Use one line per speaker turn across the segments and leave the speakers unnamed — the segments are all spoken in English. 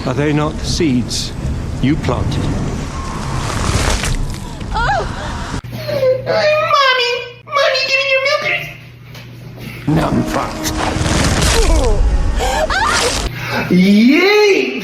Are they not the seeds you planted?
Oh! Mommy, give me your milkers.
Numb fucked.
Yay!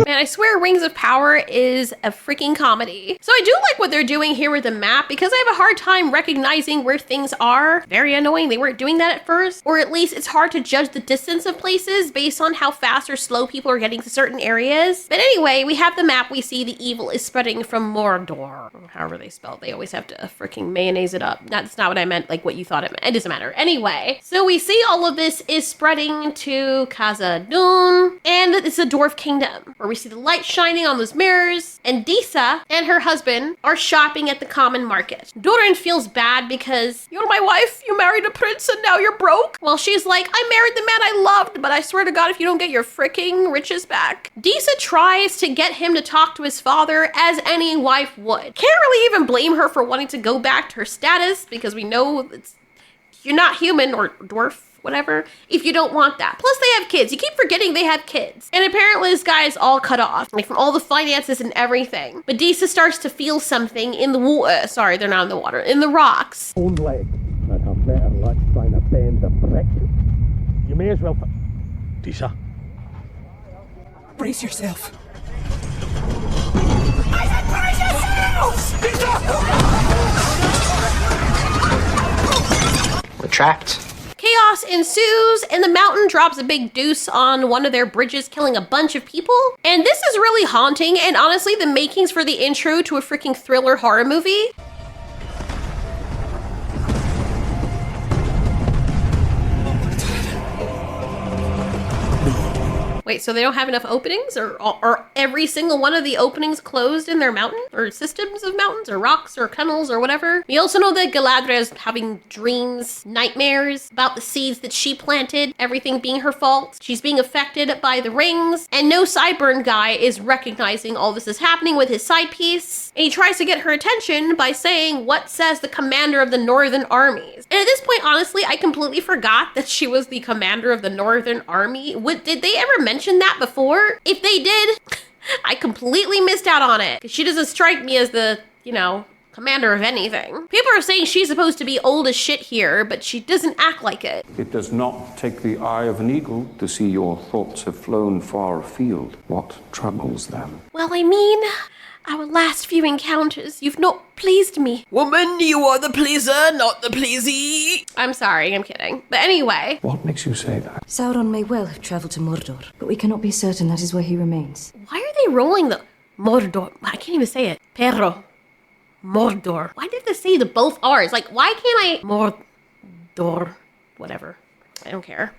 Man, I swear Rings of Power is a freaking comedy. So I do like what they're doing here with the map because I have a hard time recognizing where things are. Very annoying. They weren't doing that at first. Or at least it's hard to judge the distance of places based on how fast or slow people are getting to certain areas. But anyway, we have the map. We see the evil is spreading from Mordor. However they spell it. They always have to freaking mayonnaise it up. That's not what I meant, like what you thought it meant. It doesn't matter. Anyway, so we see all of this is spreading to Khazad-dûm, and it's the Dwarf Kingdom, where we see the light shining on those mirrors, and Disa and her husband are shopping at the common market. Durin feels bad because, you're my wife, you married a prince, and now you're broke? Well, she's like, I married the man I loved, but I swear to God, if you don't get your freaking riches back. Disa tries to get him to talk to his father, as any wife would. Can't really even blame her for wanting to go back to her status, because we know you're not human, or dwarf, whatever, if you don't want that. Plus they have kids. You keep forgetting they have kids. And apparently this guy is all cut off, like from all the finances and everything. But Disa starts to feel something in the water. Sorry, they're not in the water. In the rocks.
Own leg. I'd have better luck trying to bend a brick. You may as well... Disa.
Brace yourself.
I said brace yourself!
We're trapped.
Chaos ensues, and the mountain drops a big deuce on one of their bridges, killing a bunch of people. And this is really haunting, and honestly, the makings for the intro to a freaking thriller horror movie. Wait, so they don't have enough openings? Or are every single one of the openings closed in their mountain? Or systems of mountains? Or rocks? Or tunnels? Or whatever? We also know that Galadriel is having dreams, nightmares about the seeds that she planted, everything being her fault. She's being affected by the rings. And no sideburn guy is recognizing all this is happening with his side piece. And he tries to get her attention by saying, what says the commander of the Northern Armies? And at this point, honestly, I completely forgot that she was the commander of the Northern Army. Did they ever mention that before? If they did, I completely missed out on it. Because she doesn't strike me as the, commander of anything. People are saying she's supposed to be old as shit here, but she doesn't act like it.
It does not take the eye of an eagle to see your thoughts have flown far afield. What troubles them?
Well, I mean, our last few encounters, you've not pleased me.
Woman, you are the pleaser, not the pleasee.
I'm sorry, I'm kidding. But anyway.
What makes you say that?
Sauron may well have travelled to Mordor, but we cannot be certain that is where he remains.
Why are they rolling the Mordor? I can't even say it. Perro. Mordor. Why did they say the both R's? Like, why can't I... Mordor. Whatever. I don't care.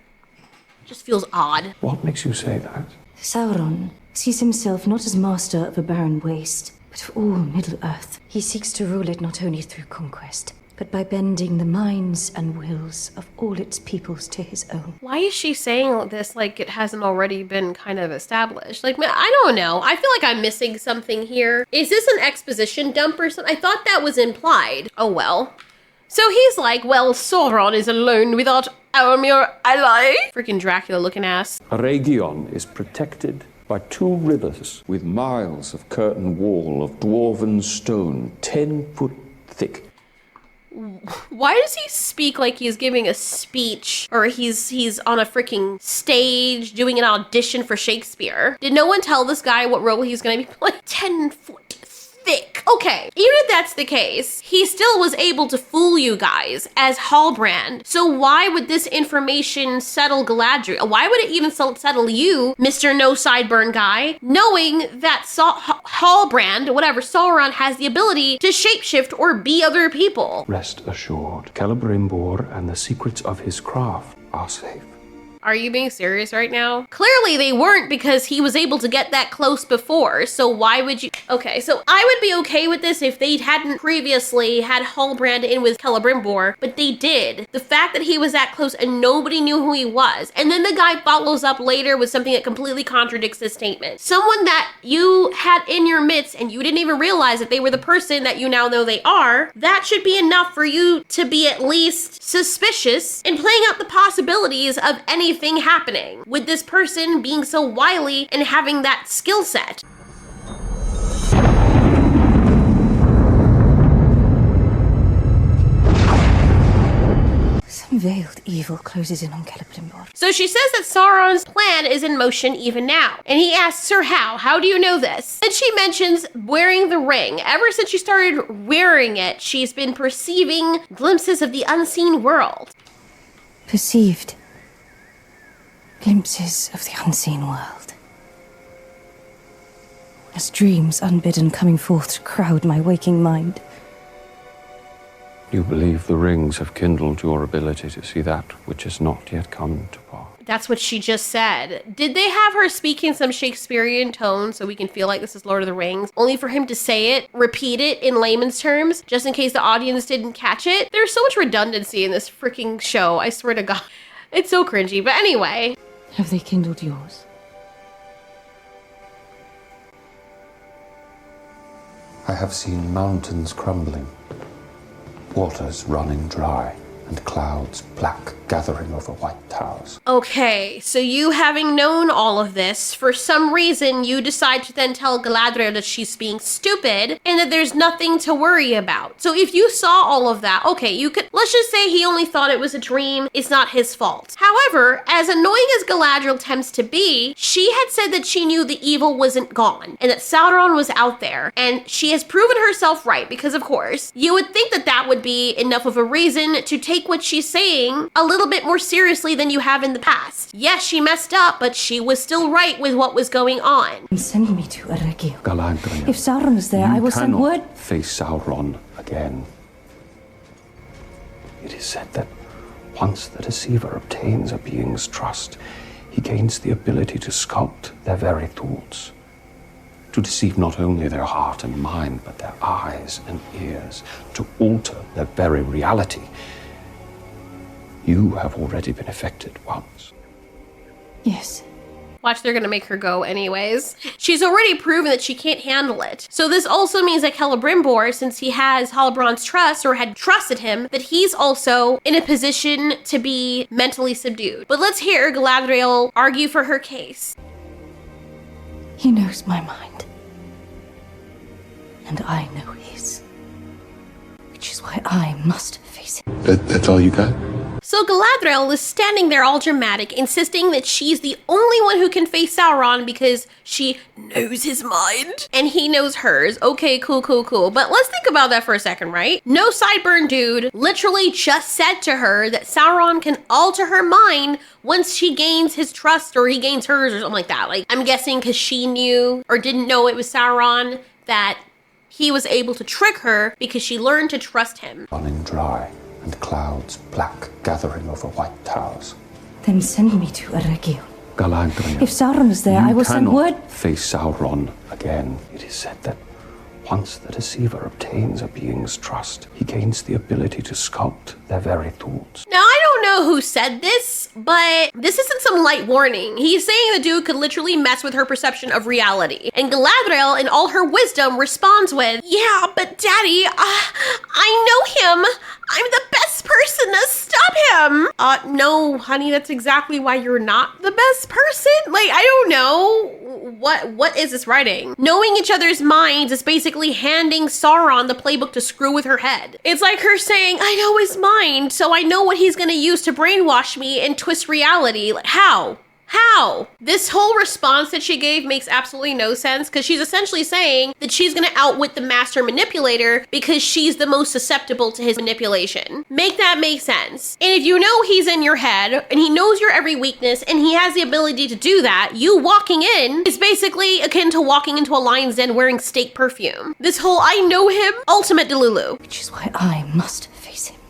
It just feels odd.
What makes you say that?
Sauron sees himself not as master of a barren waste, but of all Middle-earth. He seeks to rule it not only through conquest, but by bending the minds and wills of all its peoples to his own.
Why is she saying this like it hasn't already been kind of established? Like, I don't know. I feel like I'm missing something here. Is this an exposition dump or something? I thought that was implied. Oh, well. So he's like, well, Sauron is alone without Aramir ally. Freaking Dracula looking ass.
Region is protected by 2 rivers with miles of curtain wall of dwarven stone, 10 foot thick.
Why does he speak like he's giving a speech or he's on a freaking stage doing an audition for Shakespeare? Did no one tell this guy what role he's gonna be playing? 10 foot thick. Okay, even if that's the case, he still was able to fool you guys as Halbrand. So why would this information settle Galadriel? Why would it even settle you, Mr. No Sideburn guy, knowing that Halbrand, whatever, Sauron has the ability to shapeshift or be other people?
Rest assured, Celebrimbor and the secrets of his craft are safe.
Are you being serious right now? Clearly they weren't, because he was able to get that close before. So why would you? Okay, so I would be okay with this if they hadn't previously had Hallbrand in with Celebrimbor, but they did. The fact that he was that close and nobody knew who he was, and then the guy follows up later with something that completely contradicts this statement. Someone that you had in your midst and you didn't even realize that they were the person that you now know they are, that should be enough for you to be at least suspicious and playing out the possibilities of anything happening with this person being so wily and having that skill set.
Some veiled evil closes in on Celebrimbor.
So she says that Sauron's plan is in motion even now. And he asks her how. How do you know this? And she mentions wearing the ring. Ever since she started wearing it, she's been perceiving glimpses of the unseen world.
Perceived glimpses of the unseen world. As dreams unbidden coming forth to crowd my waking mind.
You believe the rings have kindled your ability to see that which has not yet come to pass.
That's what she just said. Did they have her speaking some Shakespearean tone so we can feel like this is Lord of the Rings, only for him to say it, repeat it in layman's terms, just in case the audience didn't catch it? There's so much redundancy in this freaking show, I swear to God. It's so cringy, but anyway.
Have they kindled yours?
I have seen mountains crumbling, waters running dry, and clouds black gathering over white towers.
Okay, so you having known all of this, for some reason you decide to then tell Galadriel that she's being stupid and that there's nothing to worry about. So if you saw all of that, okay, you could, let's just say he only thought it was a dream, it's not his fault. However, as annoying as Galadriel tends to be, she had said that she knew the evil wasn't gone and that Sauron was out there, and she has proven herself right, because of course, you would think that that would be enough of a reason to take what she's saying a little bit more seriously than you have in the past. Yes, she messed up, but she was still right with what was going on.
Send me to Eregion.
Galadriel,
If Sauron is there, I will send word.
cannot face Sauron again. It is said that once the deceiver obtains a being's trust, he gains the ability to sculpt their very thoughts, to deceive not only their heart and mind, but their eyes and ears, to alter their very reality. You have already been affected once.
Yes.
Watch, they're gonna make her go anyways. She's already proven that she can't handle it. So this also means that Celebrimbor, since he has Halbrand's trust, or had trusted him, that he's also in a position to be mentally subdued. But let's hear Galadriel argue for her case.
He knows my mind. And I know his. Which is why I must face him.
That's all you got?
So Galadriel is standing there all dramatic, insisting that she's the only one who can face Sauron because she knows his mind and he knows hers. Okay, cool. But let's think about that for a second, right? No sideburn dude literally just said to her that Sauron can alter her mind once she gains his trust, or he gains hers, or something like that. Like, I'm guessing because she knew or didn't know it was Sauron that he was able to trick her because she learned to trust him.
Running dry, and clouds black gathering over white towers.
Then send me to Eregion.
Galadriel,
If Sauron is there, I will send word.
Face Sauron again. It is said that once the deceiver obtains a being's trust, he gains the ability to sculpt their very thoughts.
Now, I don't know who said this, but this isn't some light warning. He's saying the dude could literally mess with her perception of reality. And Galadriel, in all her wisdom, responds with, yeah, but Daddy, I know him. I'm the best person to stop him. No, honey, that's exactly why you're not the best person. Like, I don't know. What is this writing? Knowing each other's minds is basically handing Sauron the playbook to screw with her head. It's like her saying, I know his mind, so I know what he's gonna use to brainwash me and twist reality. Like, how? How? This whole response that she gave makes absolutely no sense, because she's essentially saying that she's gonna outwit the master manipulator because she's the most susceptible to his manipulation. Make that make sense. And if you know he's in your head and he knows your every weakness and he has the ability to do that, you walking in is basically akin to walking into a lion's den wearing steak perfume. This whole I know him, ultimate Delulu.
Which is why I must face him.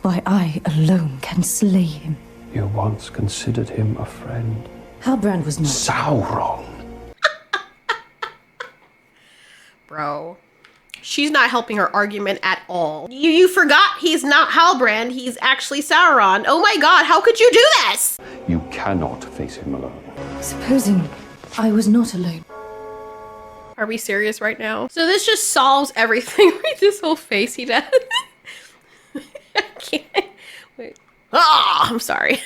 Why I alone can slay him.
You once considered him a friend.
Halbrand was not.
Sauron!
Bro. She's not helping her argument at all. You forgot he's not Halbrand, he's actually Sauron. Oh my god, how could you do this?
You cannot face him alone.
Supposing I was not alone.
Are we serious right now? So this just solves everything. Read this whole face he does. I can't. Wait. Ah, I'm sorry.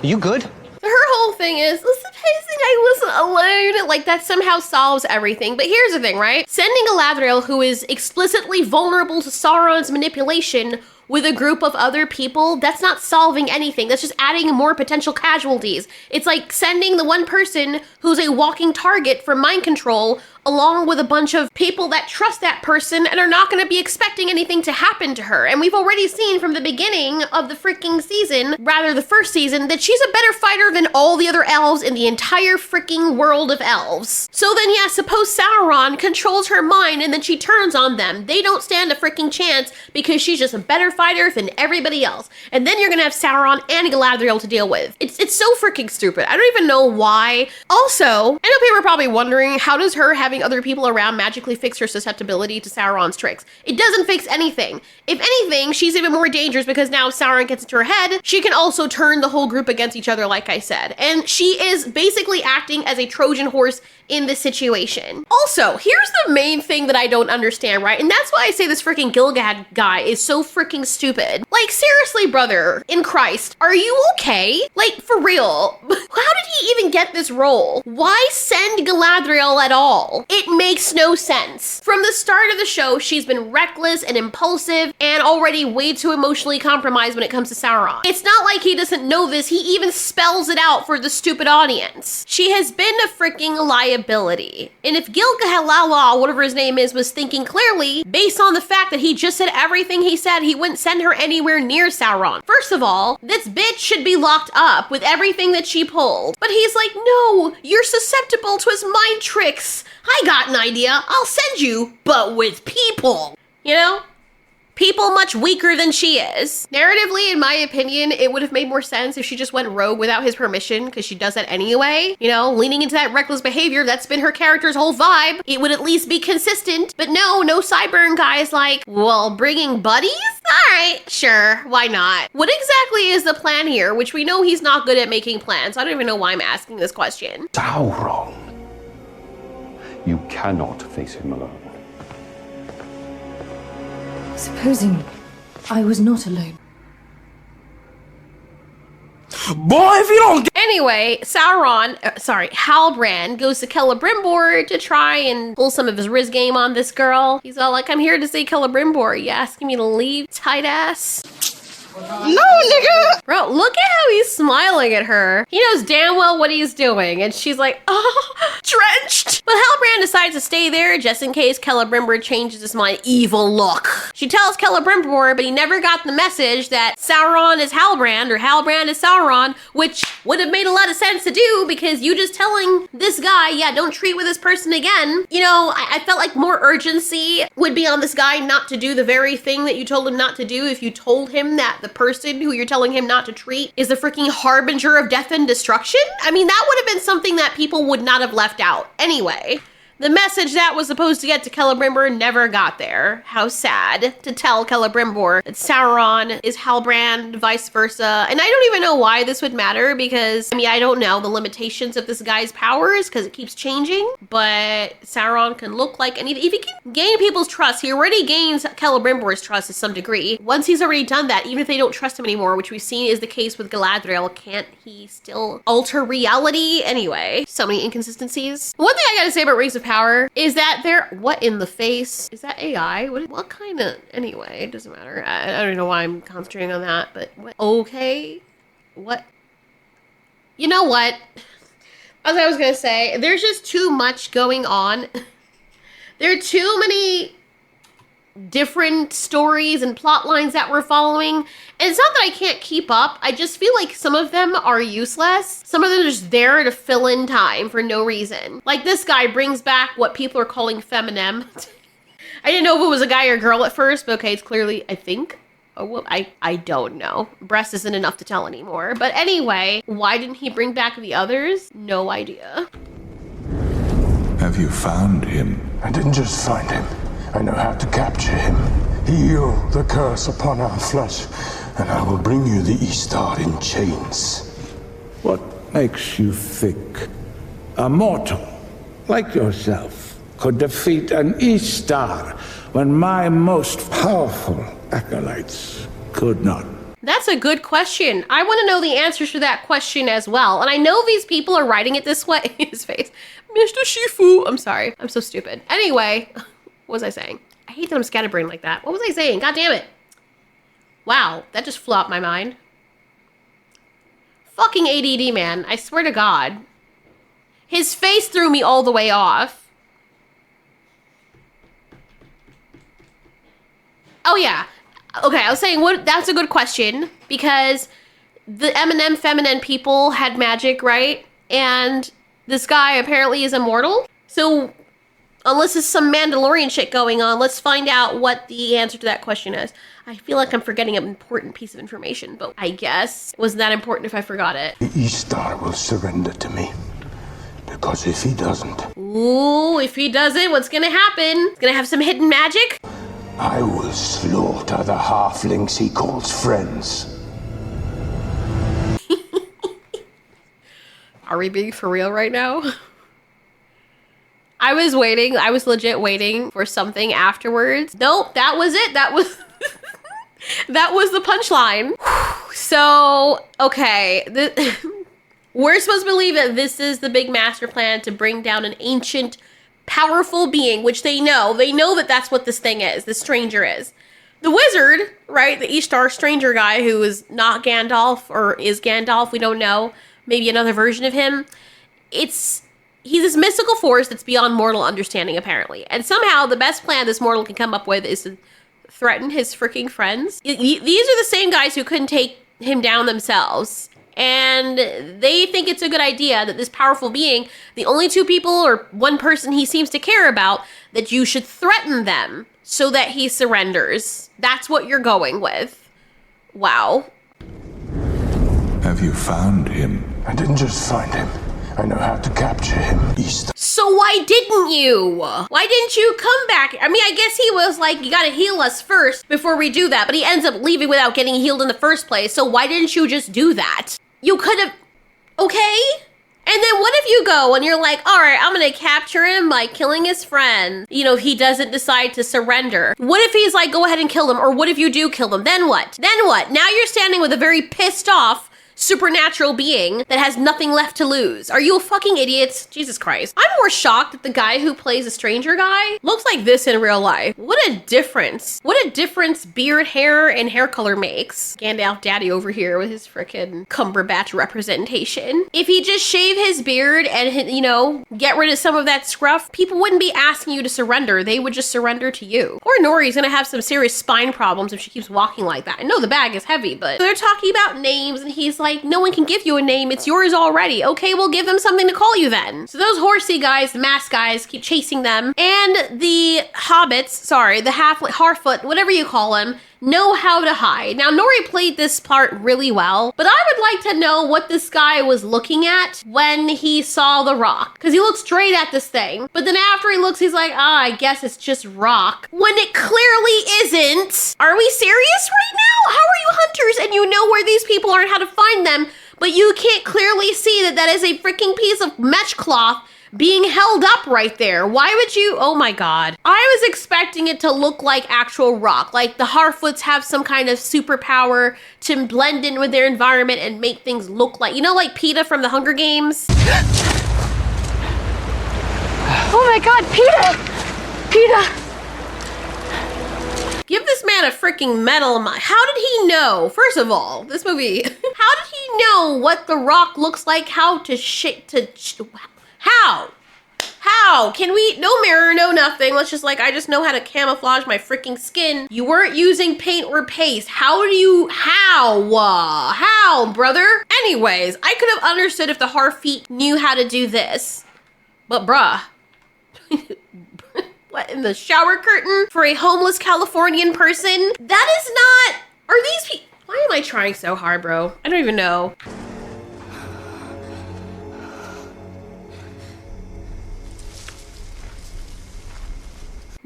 You good?
Her whole thing is, supposing I wasn't alone, like that somehow solves everything. But here's the thing, right? Sending Galadriel, who is explicitly vulnerable to Sauron's manipulation, with a group of other people, that's not solving anything. That's just adding more potential casualties. It's like sending the one person who's a walking target for mind control along with a bunch of people that trust that person and are not going to be expecting anything to happen to her. And we've already seen from the beginning of the freaking season, rather the first season, that she's a better fighter than all the other elves in the entire freaking world of elves. So then, yeah, suppose Sauron controls her mind and then she turns on them. They don't stand a freaking chance because she's just a better fighter than everybody else. And then you're going to have Sauron and Galadriel to deal with. It's so freaking stupid. I don't even know why. Also, I know people are probably wondering, how does her having other people around magically fix her susceptibility to Sauron's tricks? It doesn't fix anything. If anything, she's even more dangerous because now if Sauron gets into her head, she can also turn the whole group against each other, like I said. And she is basically acting as a Trojan horse in this situation. Also, here's the main thing that I don't understand, right? And that's why I say this freaking Gilgalad guy is so freaking stupid. Like, seriously, brother, in Christ, are you okay? Like, for real, how did he even get this role? Why send Galadriel at all? It makes no sense. From the start of the show, she's been reckless and impulsive and already way too emotionally compromised when it comes to Sauron. It's not like he doesn't know this, he even spells it out for the stupid audience. She has been a freaking liability. And if Gil-galad, whatever his name is, was thinking clearly, based on the fact that he just said everything he said, he wouldn't send her anywhere near Sauron. First of all, this bitch should be locked up with everything that she pulled. But he's like, no, you're susceptible to his mind tricks. I got an idea. I'll send you, but with people. You know? People much weaker than she is. Narratively, in my opinion, it would have made more sense if she just went rogue without his permission, because she does that anyway. You know, leaning into that reckless behavior, that's been her character's whole vibe. It would at least be consistent. But no sideburn guy is like, well, bringing buddies? All right, sure, why not? What exactly is the plan here? Which we know he's not good at making plans. I don't even know why I'm asking this question.
Sauron! You cannot face him alone.
Supposing I was not alone.
Boy, if you don't get
Anyway, Halbrand goes to Celebrimbor to try and pull some of his Riz game on this girl. He's all like, I'm here to say Celebrimbor. You asking me to leave, tight ass?
No, nigga!
Bro, look at how he's smiling at her. He knows damn well what he's doing. And she's like, oh, drenched. But Halbrand decides to stay there just in case Celebrimbor changes his mind. Evil look. She tells Celebrimbor, but he never got the message that Sauron is Halbrand or Halbrand is Sauron, which would have made a lot of sense to do because you just telling this guy, yeah, don't treat with this person again. You know, I felt like more urgency would be on this guy not to do the very thing that you told him not to do if you told him that the person who you're telling him not to treat is the freaking harbinger of death and destruction. I mean, that would have been something that people would not have left out. Anyway, the message that was supposed to get to Celebrimbor never got there. How sad to tell Celebrimbor that Sauron is Halbrand, vice versa. And I don't even know why this would matter because, I mean, I don't know the limitations of this guy's powers because it keeps changing, but Sauron can look like anything. If he can gain people's trust, he already gains Celebrimbor's trust to some degree. Once he's already done that, even if they don't trust him anymore, which we've seen is the case with Galadriel, can't he still alter reality? Anyway, so many inconsistencies. One thing I gotta say about Rings of Power is that they're, what in the face? Is that AI? What kind of, anyway, it doesn't matter. I don't know why I'm concentrating on that, but what? Okay. What? You know what? As I was gonna say, there's just too much going on. There are too many different stories and plot lines that we're following. And it's not that I can't keep up. I just feel like some of them are useless. Some of them are just there to fill in time for no reason. Like this guy brings back what people are calling feminem. I didn't know if it was a guy or girl at first, but okay, it's clearly, I think, Oh, well, I don't know. Breast isn't enough to tell anymore. But anyway, why didn't he bring back the others? No idea.
Have you found him?
I didn't just find him. I know how to capture him. Heal the curse upon our flesh, and I will bring you the Istar in chains.
What makes you think a mortal like yourself could defeat an Istar when my most powerful acolytes could not?
That's a good question. I want to know the answers to that question as well. And I know these people are writing it this way. His face. Mr. Shifu. I'm sorry. I'm so stupid. Anyway, what was I saying? I hate that I'm scatterbrained like that. What was I saying? God damn it. Wow, that just flew out my mind. Fucking ADD, man. I swear to God. His face threw me all the way off. Oh, yeah. Okay, I was saying, that's a good question, because the M&M feminine people had magic, right? And this guy apparently is immortal. So unless there's some Mandalorian shit going on, let's find out what the answer to that question is. I feel like I'm forgetting an important piece of information, but I guess it wasn't that important if I forgot it.
The Istar will surrender to me. Because if he doesn't...
Ooh, if he doesn't, what's gonna happen? He's gonna have some hidden magic?
I will slaughter the halflings he calls friends.
Are we being for real right now? I was waiting. I was legit waiting for something afterwards. Nope, that was it. That was that was the punchline. So, okay. We're supposed to believe that this is the big master plan to bring down an ancient, powerful being, which they know. They know that that's what this thing is, this stranger is. The wizard, right, the Ishtar stranger guy who is not Gandalf, or is Gandalf, we don't know. Maybe another version of him. He's this mystical force that's beyond mortal understanding, apparently. And somehow the best plan this mortal can come up with is to threaten his freaking friends. These are the same guys who couldn't take him down themselves. And they think it's a good idea that this powerful being, the only two people or one person he seems to care about, that you should threaten them so that he surrenders. That's what you're going with. Wow.
Have you found him?
I didn't just find him. I know how to capture him. Istar.
So why didn't you? Why didn't you come back? I mean, I guess he was like, you gotta heal us first before we do that. But he ends up leaving without getting healed in the first place. So why didn't you just do that? You could have, okay? And then what if you go and you're like, all right, I'm gonna capture him by killing his friend. You know, if he doesn't decide to surrender. What if he's like, go ahead and kill him? Or what if you do kill him? Then what? Then what? Now you're standing with a very pissed off supernatural being that has nothing left to lose. Are you a fucking idiot? Jesus Christ. I'm more shocked that the guy who plays a stranger guy looks like this in real life. What a difference. What a difference beard, hair, and hair color makes. Gandalf daddy over here with his frickin' Cumberbatch representation. If he just shave his beard and, you know, get rid of some of that scruff, people wouldn't be asking you to surrender. They would just surrender to you. Or Nori's gonna have some serious spine problems if she keeps walking like that. I know the bag is heavy, but they're talking about names and he's like, no one can give you a name. It's yours already. Okay, we'll give them something to call you then. So those horsey guys, the mask guys, keep chasing them. And the hobbits, sorry, the Harfoot, whatever you call them, know how to hide. Now, Nori played this part really well, but I would like to know what this guy was looking at when he saw the rock. Because he looks straight at this thing. But then after he looks, he's like, I guess it's just rock. When it clearly isn't. Are we serious right now? How are you hunters and you know where these people are and how to find them, but you can't clearly see that that is a freaking piece of mesh cloth being held up right there? Why would you? Oh my God. I was expecting it to look like actual rock. Like the Harfoots have some kind of superpower to blend in with their environment and make things look like, you know, like PETA from the Hunger Games?
Oh my God, PETA! PETA!
Give this man a freaking medal. How did he know? First of all, this movie, how did he know what the rock looks like? How? Can we, no mirror, no nothing. Let's just like, I just know how to camouflage my freaking skin. You weren't using paint or paste. How, brother? Anyways, I could have understood if the Harfeet knew how to do this, but bruh. What, in the shower curtain for a homeless Californian person? That is not, Are these people? Why am I trying so hard, bro? I don't even know.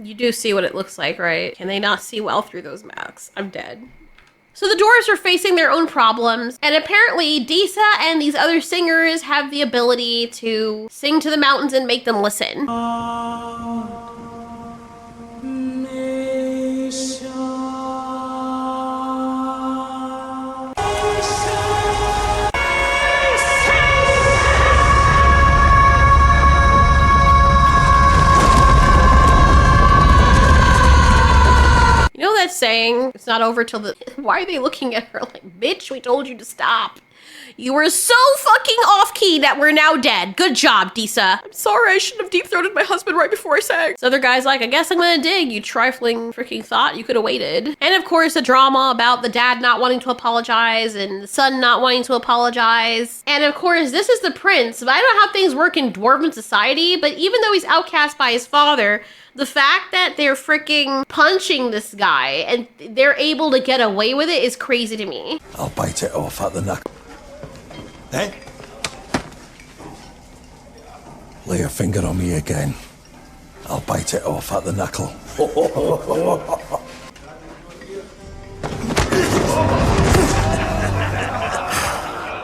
You do see what it looks like, right? Can they not see well through those masks? I'm dead. So the dwarves are facing their own problems, and apparently Disa and these other singers have the ability to sing to the mountains and make them listen. You know that saying, it's not over till the... Why are they looking at her like, bitch, we told you to stop. You were so fucking off-key that we're now dead. Good job, Disa. I'm sorry, I shouldn't have deep-throated my husband right before I sang. This other guy's like, I guess I'm gonna dig, you trifling freaking thought. You could have waited. And of course, a drama about the dad not wanting to apologize and the son not wanting to apologize. And of course, this is the prince. But I don't know how things work in dwarven society, but even though he's outcast by his father, the fact that they're freaking punching this guy and they're able to get away with it is crazy to me.
I'll bite it off at the knuckle. Eh? Lay your finger on me again. I'll bite it off at the knuckle.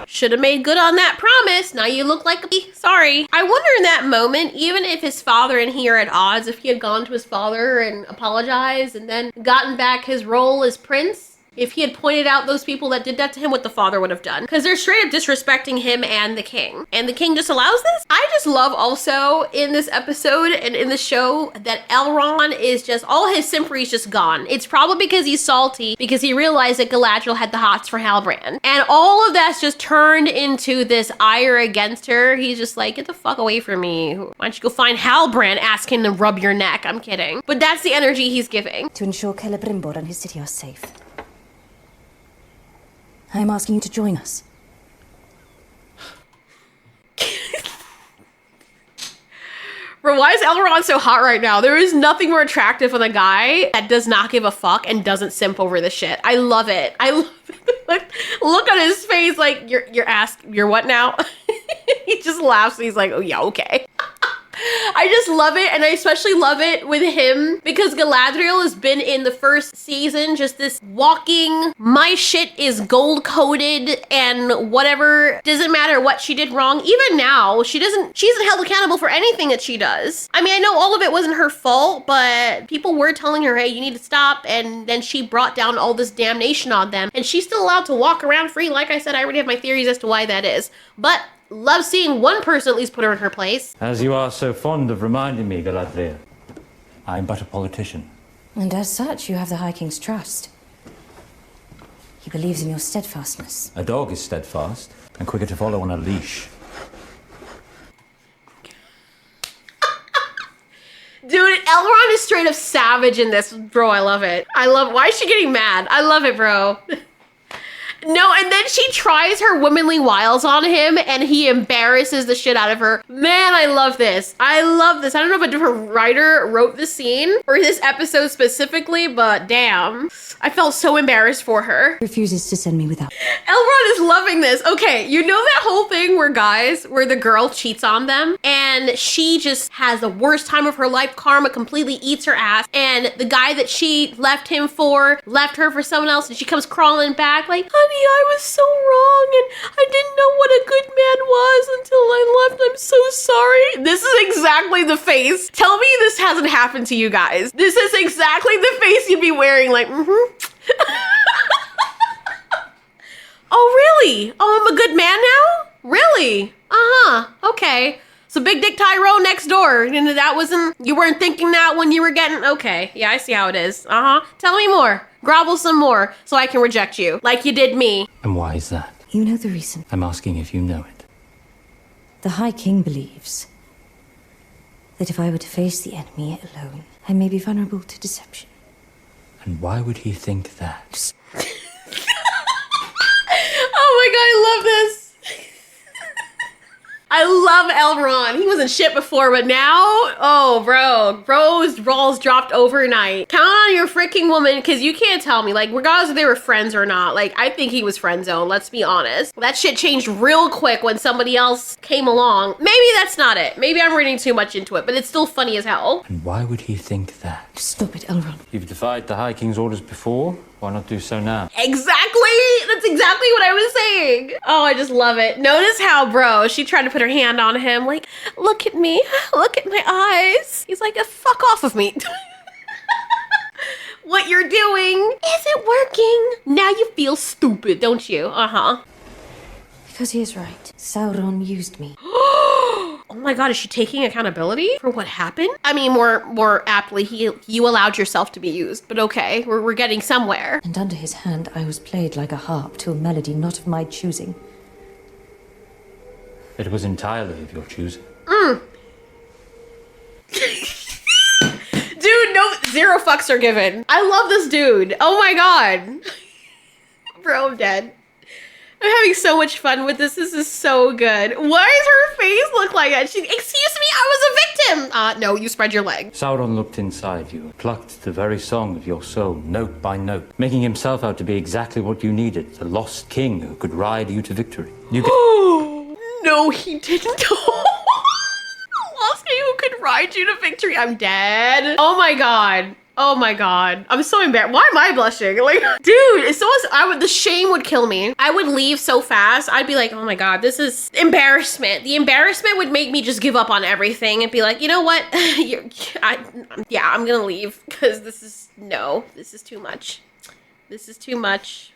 Should have made good on that promise. Now you look like a... Sorry. I wonder in that moment, even if his father and he are at odds, if he had gone to his father and apologized and then gotten back his role as prince, if he had pointed out those people that did that to him, what the father would have done. Because they're straight up disrespecting him and the king. And the king just allows this? I just love also in this episode and in the show that Elrond is just, all his simpry is just gone. It's probably because he's salty because he realized that Galadriel had the hots for Halbrand. And all of that's just turned into this ire against her. He's just like, get the fuck away from me. Why don't you go find Halbrand, ask him to rub your neck. I'm kidding. But that's the energy he's giving.
To ensure Celebrimbor and his city are safe, I am asking you to join us.
Bro, why is Elrond so hot right now? There is nothing more attractive than a guy that does not give a fuck and doesn't simp over this shit. I love it. I love it. Like, look on his face like, you're what now? He just laughs and he's like, oh yeah, okay. I just love it, and I especially love it with him because Galadriel has been in the first season just this walking, my shit is gold coated and whatever, doesn't matter what she did wrong. Even now, she isn't held accountable for anything that she does. I mean, I know all of it wasn't her fault, but people were telling her, hey, you need to stop, and then she brought down all this damnation on them, and she's still allowed to walk around free. Like I said, I already have my theories as to why that is, but love seeing one person at least put her in her place.
As you are so fond of reminding me, Galadriel, I'm but a politician.
And as such, you have the High King's trust. He believes in your steadfastness.
A dog is steadfast and quicker to follow on a leash.
Dude, Elrond is straight up savage in this. Bro, I love it. Why is she getting mad? I love it, bro. No, and then she tries her womanly wiles on him and he embarrasses the shit out of her. Man, I love this. I love this. I don't know if a different writer wrote this scene or this episode specifically, but damn. I felt so embarrassed for her.
Refuses to send me without.
Elrond is loving this. Okay, you know that whole thing where the girl cheats on them and she just has the worst time of her life. Karma completely eats her ass and the guy that she left her for someone else and she comes crawling back like, honey, I was so wrong and I didn't know what a good man was until I left. I'm so sorry. This is exactly the face. Tell me this hasn't happened to you guys. This is exactly the face you'd be wearing like, Oh, really? Oh, I'm a good man now? Really? Okay. So Big Dick Tyrone next door. And you weren't thinking that when you were getting, okay. Yeah, I see how it is. Tell me more. Grovel some more so I can reject you like you did me.
And why is that?
You know the reason.
I'm asking if you know it.
The High King believes that if I were to face the enemy alone, I may be vulnerable to deception.
And why would he think that?
Oh my god, I love this. I love Elrond. He wasn't shit before, but now, oh, bro's balls dropped overnight. Count on your freaking woman, because you can't tell me, like, regardless if they were friends or not, like, I think he was friend zoned, let's be honest. That shit changed real quick when somebody else came along. Maybe that's not it. Maybe I'm reading too much into it, but it's still funny as hell.
And why would he think that?
Stop it, Elrond.
You've defied the High King's orders before. Why not do so now?
Exactly! That's exactly what I was saying. Oh, I just love it. Notice how, bro, she tried to put her hand on him, like, look at me, look at my eyes. He's like, fuck off of me. What you're doing isn't working. Now you feel stupid, don't you? Uh-huh.
Because he is right. Sauron used me.
Oh my god, is she taking accountability for what happened? I mean, more aptly, you allowed yourself to be used, but okay, we're getting somewhere.
And under his hand, I was played like a harp to a melody not of my choosing.
It was entirely of your choosing.
Dude, no, 0 fucks are given. I love this dude. Oh my god. Bro, I'm dead. I'm having so much fun with this. This is so good. Why does her face look like that? Excuse me, I was a victim. No, you spread your leg.
Sauron looked inside you, plucked the very song of your soul, note by note, making himself out to be exactly what you needed, the lost king who could ride you to victory.
No, he didn't. Lost king who could ride you to victory. I'm dead. Oh my god. Oh my god. I'm so embarrassed. Why am I blushing? Like, dude, it's so the shame would kill me. I would leave so fast. I'd be like, oh my god, this is embarrassment. The embarrassment would make me just give up on everything and be like, you know what? Yeah, I'm gonna leave because this is too much. This is too much.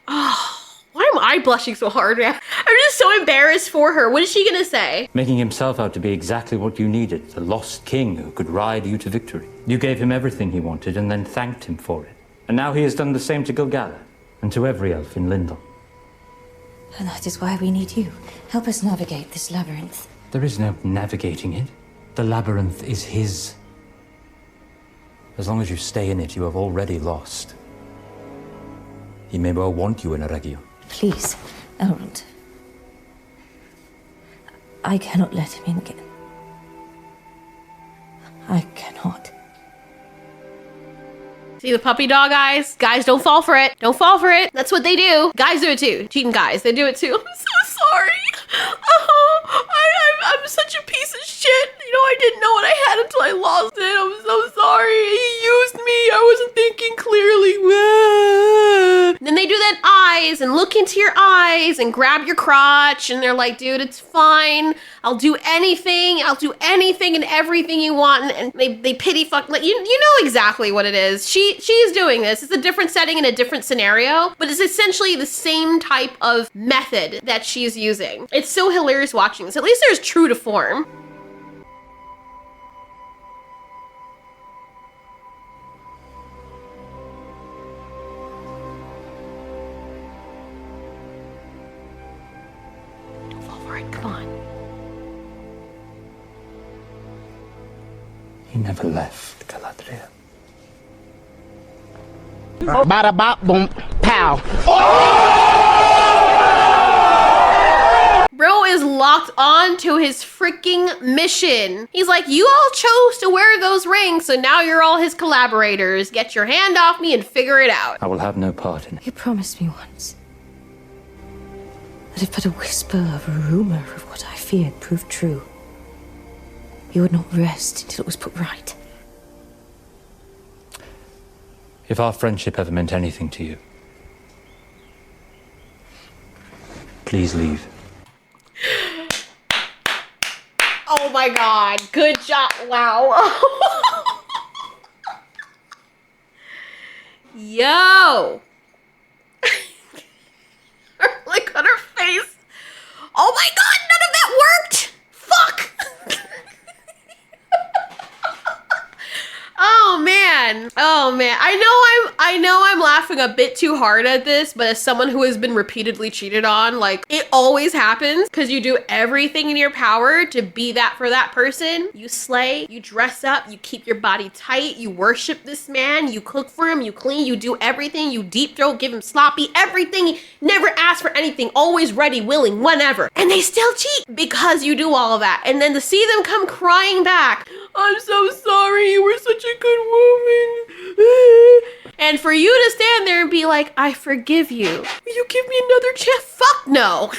Oh. Why am I blushing so hard, man? I'm just so embarrassed for her. What is she gonna say?
Making himself out to be exactly what you needed, the lost king who could ride you to victory. You gave him everything he wanted and then thanked him for it. And now he has done the same to Gil-galad and to every elf in Lindon.
And that is why we need you. Help us navigate this labyrinth.
There is no navigating it. The labyrinth is his. As long as you stay in it, you have already lost. He may well want you in Eregion.
Please, Elrond. I cannot let him in again. I cannot.
See the puppy dog eyes? Guys, don't fall for it. Don't fall for it. That's what they do. Guys do it too. Cheating guys, they do it too. I'm so sorry. Oh, I'm such a piece of shit. You know, I didn't know what I had until I lost it. I'm so sorry. He used me. I wasn't thinking clearly. Then they do that eyes and look into your eyes and grab your crotch and they're like, dude, it's fine. I'll do anything. I'll do anything and everything you want. And they pity fuck. Like, you know exactly what it is. She's doing this. It's a different setting in a different scenario, but it's essentially the same type of method that she's using. It's so hilarious watching this. At least there's true to form. Don't fall for it. Come on.
He never left Galadriel.
Bada bop boom pow.
Bro is locked on to his freaking mission. He's like, you all chose to wear those rings, so now you're all his collaborators. Get your hand off me and figure it out.
I will have no part in it.
You promised me once that if but a whisper of a rumor of what I feared proved true, you would not rest until it was put right.
If our friendship ever meant anything to you, please leave.
Oh my god, good job. Wow. Yo. Look at her face. Oh my god, none of that worked. Fuck. Oh man. I I know I'm laughing a bit too hard at this, but as someone who has been repeatedly cheated on, like, it always happens because you do everything in your power to be that for that person. You slay, you dress up, you keep your body tight, you worship this man, you cook for him, you clean, you do everything, you deep throat, give him sloppy, everything, never ask for anything, always ready, willing, whenever. And they still cheat because you do all of that. And then to see them come crying back, I'm so sorry, you were such a good woman. And for you to stand there and be like, I forgive you. Will you give me another chance? Fuck no.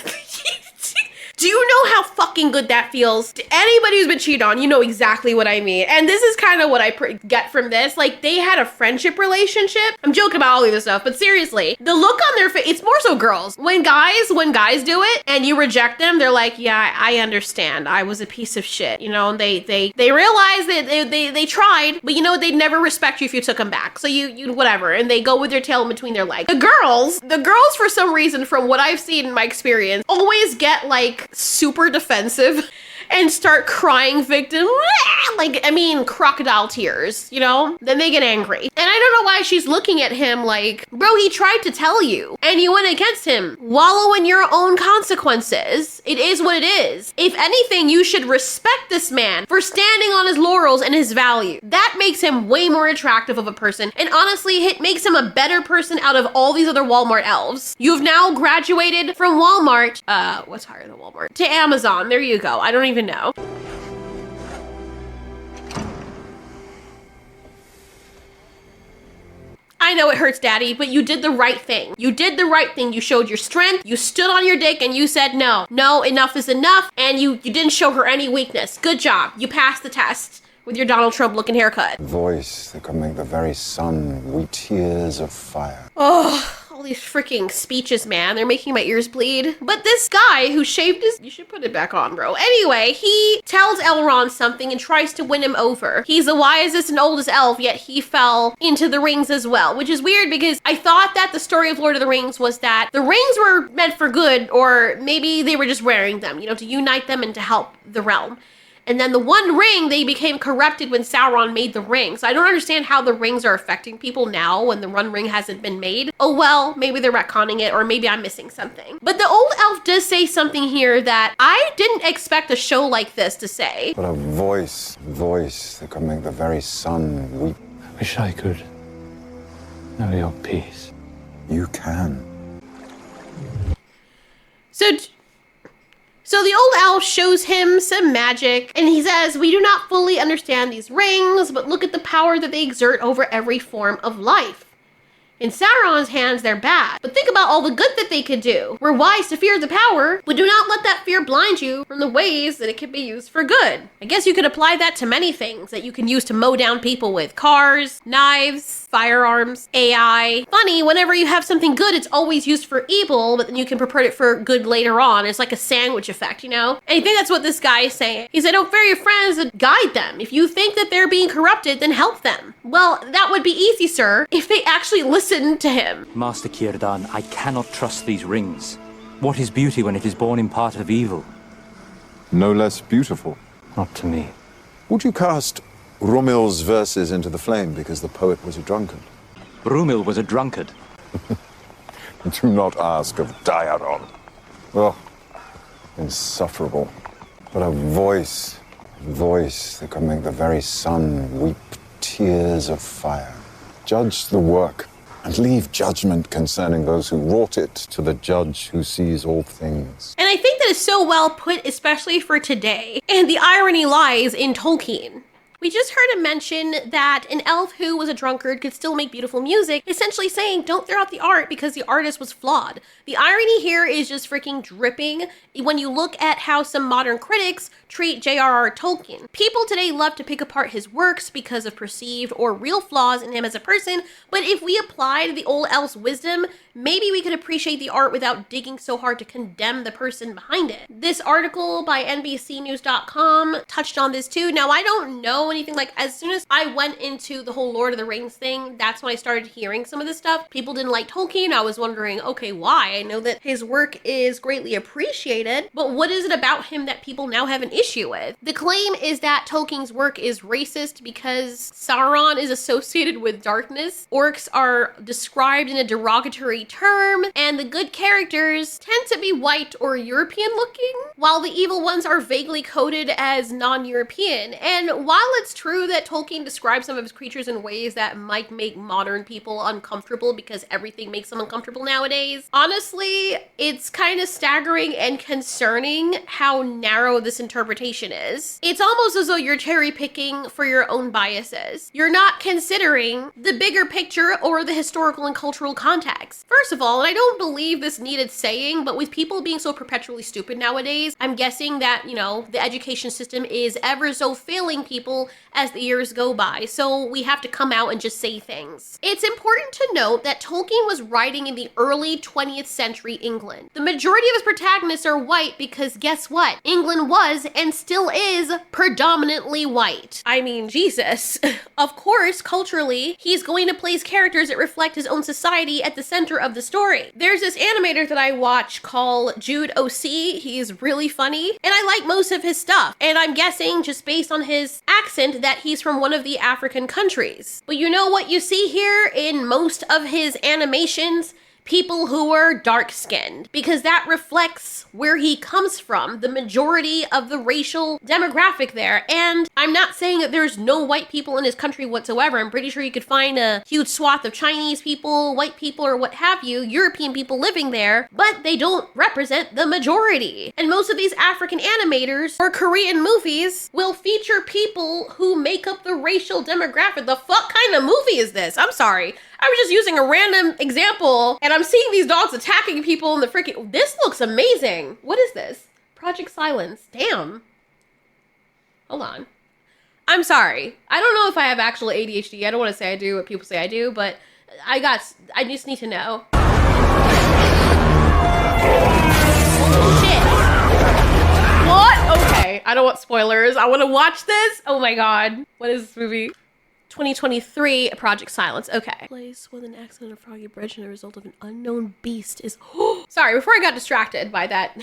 Do you know how fucking good that feels? To anybody who's been cheated on, you know exactly what I mean. And this is kind of what I get from this. Like, they had a friendship relationship. I'm joking about all of this stuff, but seriously, the look on their face, it's more so girls. When guys do it and you reject them, they're like, yeah, I understand. I was a piece of shit. You know, and they realize that they tried, but you know, they'd never respect you if you took them back. So you whatever. And they go with their tail in between their legs. The girls, for some reason, from what I've seen in my experience, always get like super defensive and start crying victim. Like, I mean, crocodile tears, you know? Then they get angry. And I don't know why she's looking at him like, bro, he tried to tell you and you went against him. Wallow in your own consequences. It is what it is. If anything, you should respect this man for standing on his laurels and his value. That makes him way more attractive of a person. And honestly, it makes him a better person out of all these other Walmart elves. You've now graduated from Walmart, what's higher than Walmart? To Amazon. There you go. I don't even know. I know it hurts, Daddy, but you did the right thing. You did the right thing. You showed your strength. You stood on your dick and you said, no, enough is enough. And you didn't show her any weakness. Good job. You passed the test with your Donald Trump looking haircut.
Voice that could make the very sun weep tears of fire.
Oh, all these freaking speeches, man. They're making my ears bleed. But this guy who shaved his... You should put it back on, bro. Anyway, he tells Elrond something and tries to win him over. He's the wisest and oldest elf, yet he fell into the rings as well, which is weird because I thought that the story of Lord of the Rings was that the rings were meant for good, or maybe they were just wearing them, you know, to unite them and to help the realm. And then the One Ring, they became corrupted when Sauron made the ring. So I don't understand how the rings are affecting people now when the One Ring hasn't been made. Oh well, maybe they're retconning it, or maybe I'm missing something. But the old elf does say something here that I didn't expect a show like this to say.
But a voice that could make the very sun weep.
Wish I could know your peace.
You can.
So the old elf shows him some magic, and he says, we do not fully understand these rings, but look at the power that they exert over every form of life. In Sauron's hands, they're bad, but think about all the good that they could do. We're wise to fear the power, but do not let that fear blind you from the ways that it can be used for good. I guess you could apply that to many things that you can use to mow down people with. Cars, knives, firearms, AI. Funny, whenever you have something good, it's always used for evil, but then you can purport it for good later on. It's like a sandwich effect, you know? And I think that's what this guy is saying. He said, don't fear your friends, but guide them. If you think that they're being corrupted, then help them. Well, that would be easy, sir, if they actually listen to him.
Master Círdan, I cannot trust these rings. What is beauty when it is born in part of evil?
No less beautiful.
Not to me.
Would you cast Rumil's verses into the flame because the poet was a drunkard?
Rumil was a drunkard.
Do not ask of Diaron. Oh, insufferable.
But a voice that could make the very sun weep tears of fire. Judge the work, and leave judgment concerning those who wrought it to the judge who sees all things.
And I think that is so well put, especially for today. And the irony lies in Tolkien. We just heard him mention that an elf who was a drunkard could still make beautiful music, essentially saying don't throw out the art because the artist was flawed. The irony here is just freaking dripping when you look at how some modern critics treat J.R.R. Tolkien. People today love to pick apart his works because of perceived or real flaws in him as a person, but if we applied the old elf's wisdom, maybe we could appreciate the art without digging so hard to condemn the person behind it. This article by NBCnews.com touched on this too. Now, I don't know funny thing, like as soon as I went into the whole Lord of the Rings thing, that's when I started hearing some of this stuff. People didn't like Tolkien. I was wondering, okay, why? I know that his work is greatly appreciated, but what is it about him that people now have an issue with? The claim is that Tolkien's work is racist because Sauron is associated with darkness, orcs are described in a derogatory term, and the good characters tend to be white or European looking, while the evil ones are vaguely coded as non-European. And while it's true that Tolkien describes some of his creatures in ways that might make modern people uncomfortable because everything makes them uncomfortable nowadays, honestly, it's kind of staggering and concerning how narrow this interpretation is. It's almost as though you're cherry picking for your own biases. You're not considering the bigger picture or the historical and cultural context. First of all, and I don't believe this needed saying, but with people being so perpetually stupid nowadays, I'm guessing that, you know, the education system is ever so failing people as the years go by, so we have to come out and just say things. It's important to note that Tolkien was writing in the early 20th century England. The majority of his protagonists are white because guess what? England was and still is predominantly white. I mean, Jesus. Of course, culturally, he's going to place characters that reflect his own society at the center of the story. There's this animator that I watch called Jude O.C. He's really funny, and I like most of his stuff. And I'm guessing, just based on his accent, that he's from one of the African countries. But you know what you see here in most of his animations? People who are dark-skinned, because that reflects where he comes from, the majority of the racial demographic there. And I'm not saying that there's no white people in his country whatsoever. I'm pretty sure you could find a huge swath of Chinese people, white people, or what have you, European people living there, but they don't represent the majority. And most of these African animators or Korean movies will feature people who make up the racial demographic. The fuck kind of movie is this? I'm sorry. I was just using a random example, and I'm seeing these dogs attacking people in the freaking... This looks amazing. What is this? Project Silence. Damn. Hold on. I'm sorry. I don't know if I have actual ADHD. I don't want to say I do what people say I do, but I just need to know. Shit. What? Okay. I don't want spoilers. I want to watch this. Oh my god. What is this movie? 2023, Project Silence. Okay. Place with an accident on a froggy bridge and the result of an unknown beast is... Sorry, before I got distracted by that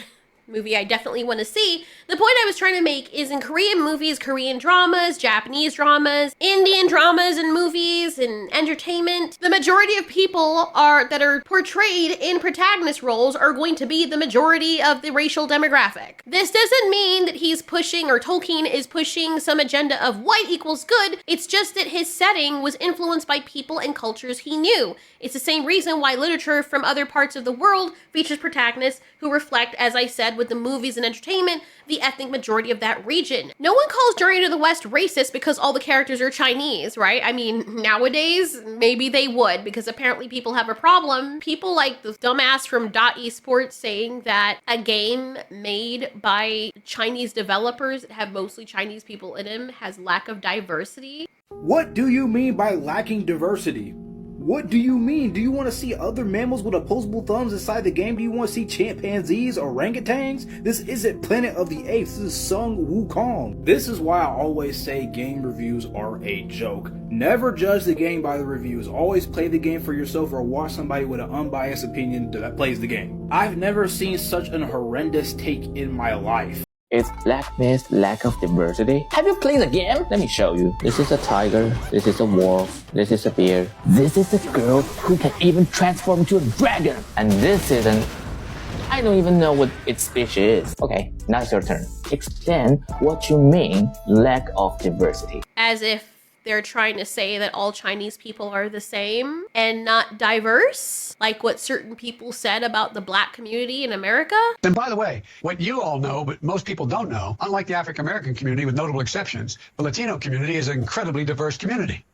movie I definitely want to see, the point I was trying to make is in Korean movies, Korean dramas, Japanese dramas, Indian dramas and movies and entertainment, the majority of people that are portrayed in protagonist roles are going to be the majority of the racial demographic. This doesn't mean that he's pushing, or Tolkien is pushing, some agenda of white equals good. It's just that his setting was influenced by people and cultures he knew. It's the same reason why literature from other parts of the world features protagonists who reflect, as I said, with the movies and entertainment, the ethnic majority of that region. No one calls Journey to the West racist because all the characters are Chinese, right? I mean, nowadays, maybe they would, because apparently people have a problem. People like the dumbass from .esports saying that a game made by Chinese developers that have mostly Chinese people in them has lack of diversity.
What do you mean by lacking diversity? What do you mean? Do you want to see other mammals with opposable thumbs inside the game? Do you want to see chimpanzees, orangutans? This isn't Planet of the Apes, this is Sung Wukong. This is why I always say game reviews are a joke. Never judge the game by the reviews. Always play the game for yourself or watch somebody with an unbiased opinion that plays the game. I've never seen such an horrendous take in my life.
It's blackness, lack of diversity. Have you played the game? Let me show you. This is a tiger, this is a wolf, this is a bear. This is a girl who can even transform into a dragon. And this isn't... I don't even know what its species is. Okay, now it's your turn. Explain what you mean, lack of diversity.
As if they're trying to say that all Chinese people are the same and not diverse, like what certain people said about the black community in America.
And by the way, what you all know, but most people don't know, unlike the African-American community with notable exceptions, the Latino community is an incredibly diverse community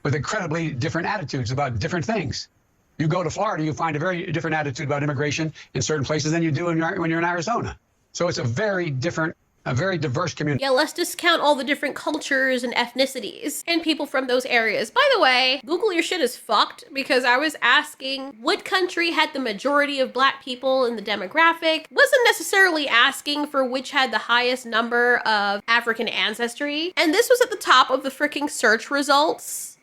with incredibly different attitudes about different things. You go to Florida, you find a very different attitude about immigration in certain places than you do when you're in Arizona. So it's a very different a very diverse community.
Yeah, let's discount all the different cultures and ethnicities and people from those areas. By the way, Google your shit is fucked, because I was asking what country had the majority of black people in the demographic. Wasn't necessarily asking for which had the highest number of African ancestry. And this was at the top of the freaking search results.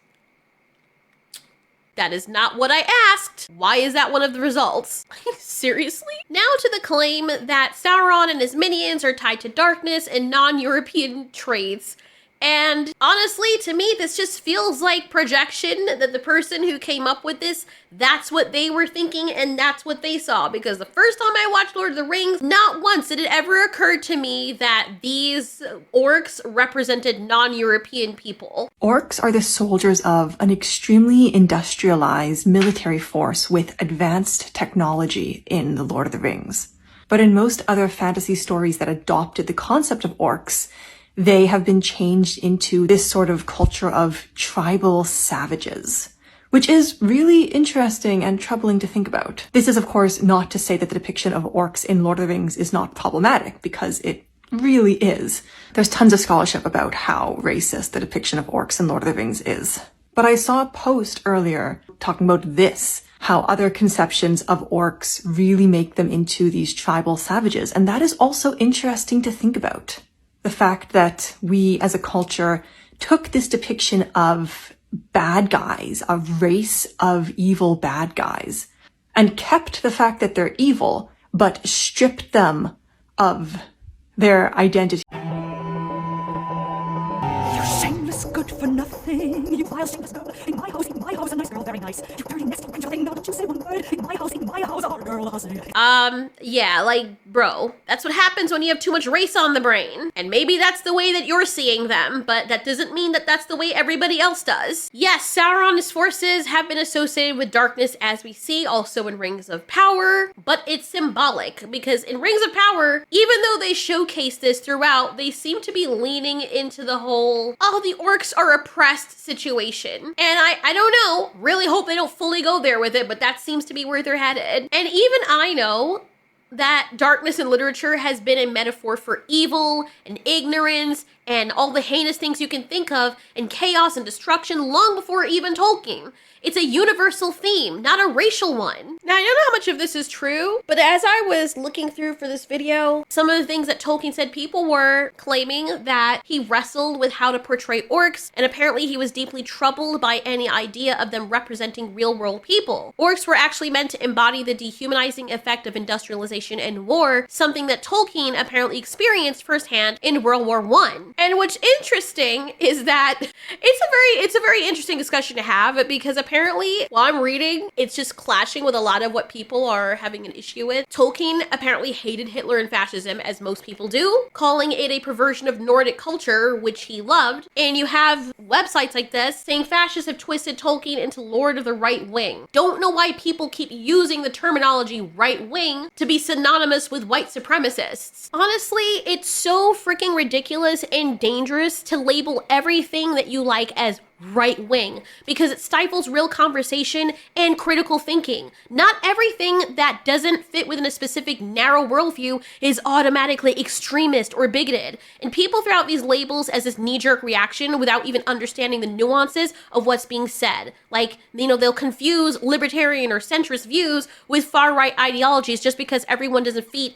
That is not what I asked. Why is that one of the results? Seriously? Now to the claim that Sauron and his minions are tied to darkness and non-European traits. And honestly, to me, this just feels like projection, that the person who came up with this, that's what they were thinking and that's what they saw. Because the first time I watched Lord of the Rings, not once did it ever occur to me that these orcs represented non-European people.
Orcs are the soldiers of an extremely industrialized military force with advanced technology in the Lord of the Rings. But in most other fantasy stories that adopted the concept of orcs, they have been changed into this sort of culture of tribal savages, which is really interesting and troubling to think about. This is, of course, not to say that the depiction of orcs in Lord of the Rings is not problematic, because it really is. There's tons of scholarship about how racist the depiction of orcs in Lord of the Rings is. But I saw a post earlier talking about this, how other conceptions of orcs really make them into these tribal savages, and that is also interesting to think about. The fact that we as a culture took this depiction of bad guys, a race of evil bad guys, and kept the fact that they're evil, but stripped them of their identity.
You're shameless, good for nothing. You vile, shameless girl. In my house, a nice girl, very nice. You dirty, nasty, creature thing. Now don't you say one word. In my house, our girl, I'll say.
Yeah, like, bro, that's what happens when you have too much race on the brain. And maybe that's the way that you're seeing them, but that doesn't mean that that's the way everybody else does. Yes, Sauron's forces have been associated with darkness, as we see also in Rings of Power, but it's symbolic, because in Rings of Power, even though they showcase this throughout, they seem to be leaning into the whole, oh, the orcs are oppressed situation. And I don't know, really hope they don't fully go there with it, but that seems to be where they're headed. And even I know that darkness in literature has been a metaphor for evil and ignorance and all the heinous things you can think of, and chaos and destruction long before even Tolkien. It's a universal theme, not a racial one. Now, I don't know how much of this is true, but as I was looking through for this video, some of the things that Tolkien said, people were claiming that he wrestled with how to portray orcs, and apparently he was deeply troubled by any idea of them representing real-world people. Orcs were actually meant to embody the dehumanizing effect of industrialization and war, something that Tolkien apparently experienced firsthand in World War I. And what's interesting is that it's a very interesting discussion to have, because apparently, while I'm reading, it's just clashing with a lot of what people are having an issue with. Tolkien apparently hated Hitler and fascism, as most people do, calling it a perversion of Nordic culture, which he loved. And you have websites like this saying fascists have twisted Tolkien into Lord of the Right Wing. Don't know why people keep using the terminology right wing to be synonymous with white supremacists. Honestly, it's so freaking ridiculous and dangerous to label everything that you like as right wing, because it stifles real conversation and critical thinking. Not everything that doesn't fit within a specific narrow worldview is automatically extremist or bigoted. And people throw out these labels as this knee-jerk reaction without even understanding the nuances of what's being said. Like, you know, they'll confuse libertarian or centrist views with far-right ideologies just because everyone doesn't fit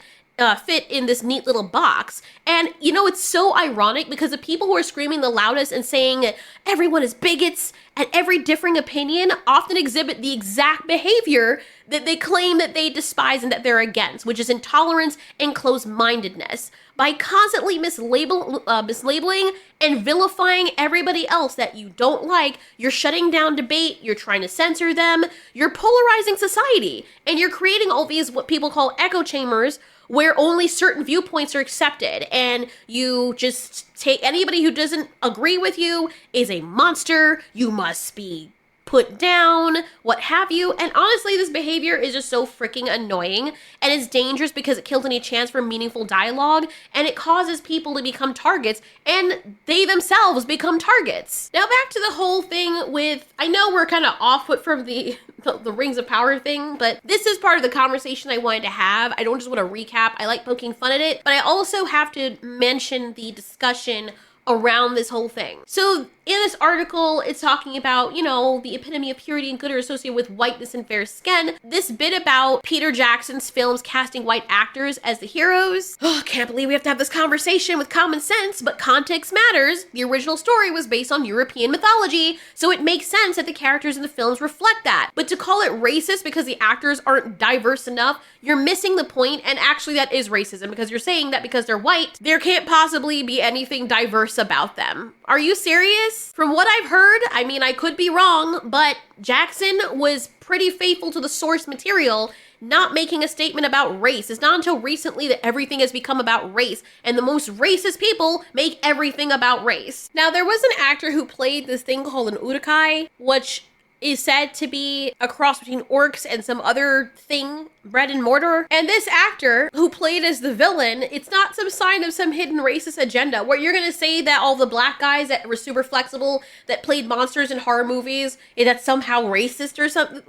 in this neat little box. And you know, it's so ironic, because the people who are screaming the loudest and saying everyone is bigots and every differing opinion often exhibit the exact behavior that they claim that they despise and that they're against, which is intolerance and closed-mindedness. By constantly mislabeling and vilifying everybody else that you don't like, you're shutting down debate, you're trying to censor them, you're polarizing society, and you're creating all these what people call echo chambers, where only certain viewpoints are accepted, and you just take anybody who doesn't agree with you is a monster, you must be put down, what have you. And honestly, this behavior is just so freaking annoying, and it's dangerous because it kills any chance for meaningful dialogue, and it causes people to become targets, and they themselves become targets. Now back to the whole thing with, I know we're kind of off foot from the Rings of Power thing, but this is part of the conversation I wanted to have. I don't just want to recap. I like poking fun at it, but I also have to mention the discussion around this whole thing. So in this article, it's talking about, you know, the epitome of purity and good are associated with whiteness and fair skin. This bit about Peter Jackson's films casting white actors as the heroes. Oh, can't believe we have to have this conversation with common sense, but context matters. The original story was based on European mythology, so it makes sense that the characters in the films reflect that. But to call it racist because the actors aren't diverse enough, you're missing the point, and actually that is racism, because you're saying that because they're white, there can't possibly be anything diverse about them. Are you serious? From what I've heard, I mean, I could be wrong, but Jackson was pretty faithful to the source material, not making a statement about race. It's not until recently that everything has become about race, and the most racist people make everything about race. Now, there was an actor who played this thing called an urukai, which is said to be a cross between orcs and some other thing, bread and mortar. And this actor who played as the villain, it's not some sign of some hidden racist agenda where you're gonna say that all the black guys that were super flexible that played monsters in horror movies, that's somehow racist or something.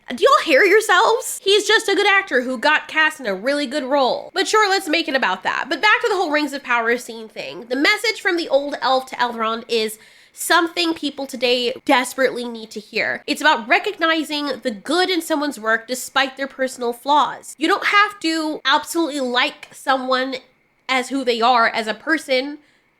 Do y'all hear yourselves? He's just a good actor who got cast in a really good role. But sure, let's make it about that. But back to the whole Rings of Power scene thing. The message from the old elf to Elrond is something people today desperately need to hear. It's about recognizing the good in someone's work despite their personal flaws. You don't have to absolutely like someone as who they are as a person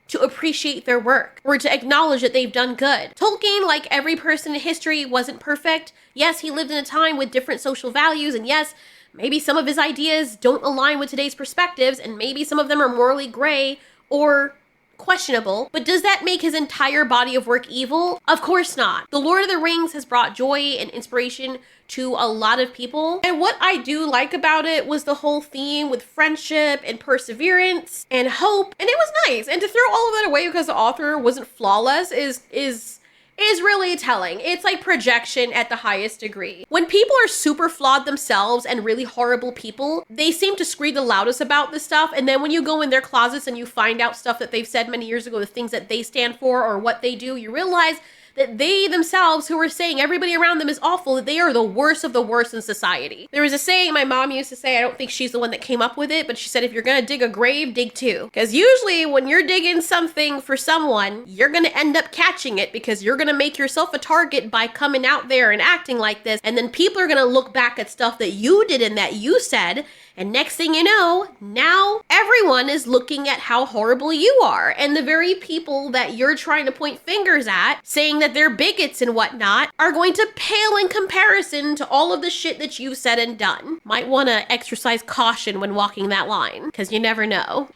to appreciate their work or to acknowledge that they've done good. Tolkien, like every person in history, wasn't perfect. Yes, he lived in a time with different social values, and yes, maybe some of his ideas don't align with today's perspectives, and maybe some of them are morally gray or questionable, but does that make his entire body of work evil? Of course not. The Lord of the Rings has brought joy and inspiration to a lot of people, and what I do like about it was the whole theme with friendship and perseverance and hope, and it was nice. And to throw all of that away because the author wasn't flawless is really telling. It's like projection at the highest degree. When people are super flawed themselves and really horrible people, they seem to scream the loudest about this stuff, and then when you go in their closets and you find out stuff that they've said many years ago, the things that they stand for or what they do, you realize that they themselves, who are saying everybody around them is awful, that they are the worst of the worst in society. There was a saying my mom used to say, I don't think she's the one that came up with it, but she said, if you're gonna dig a grave, dig two. Because usually when you're digging something for someone, you're gonna end up catching it because you're gonna make yourself a target by coming out there and acting like this, and then people are gonna look back at stuff that you did and that you said, and next thing you know, now everyone is looking at how horrible you are. And the very people that you're trying to point fingers at, saying that they're bigots and whatnot, are going to pale in comparison to all of the shit that you've said and done. Might want to exercise caution when walking that line, because you never know.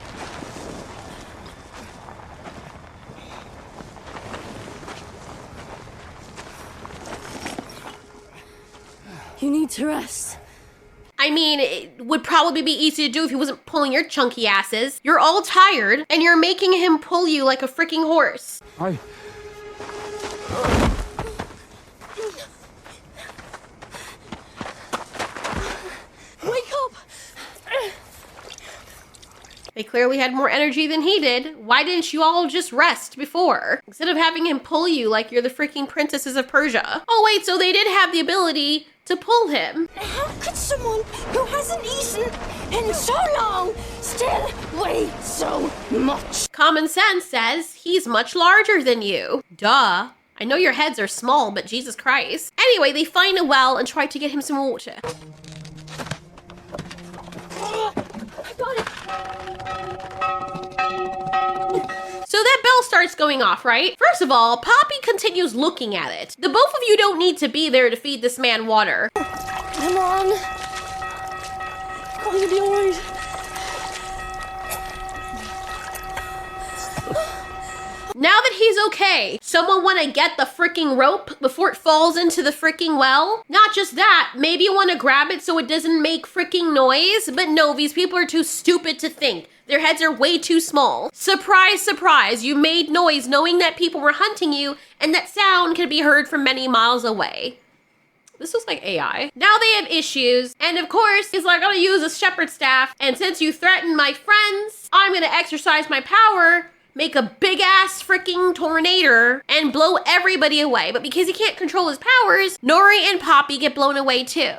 You need to rest.
I mean, it would probably be easy to do if he wasn't pulling your chunky asses. You're all tired, and you're making him pull you like a freaking horse.
Wake up!
They clearly had more energy than he did. Why didn't you all just rest before? Instead of having him pull you like you're the freaking princesses of Persia. Oh wait, so they did have the ability to pull him.
How could someone who hasn't eaten in so long still weigh so much?
Common sense says he's much larger than you. Duh. I know your heads are small, but Jesus Christ. Anyway, they find a well and try to get him some water.
I got it.
So that bell starts going off, right? First of all, Poppy continues looking at it. The both of you don't need to be there to feed this man water.
Come on. Going to be alright.
Now that he's okay, someone want to get the freaking rope before it falls into the freaking well? Not just that, maybe you want to grab it so it doesn't make freaking noise, but no, these people are too stupid to think. Their heads are way too small. Surprise, surprise, you made noise knowing that people were hunting you and that sound can be heard from many miles away. This looks like AI. Now they have issues, and of course, he's like, I'm gonna use a shepherd's staff, and since you threatened my friends, I'm gonna exercise my power, make a big-ass freaking tornado, and blow everybody away. But because he can't control his powers, Nori and Poppy get blown away too.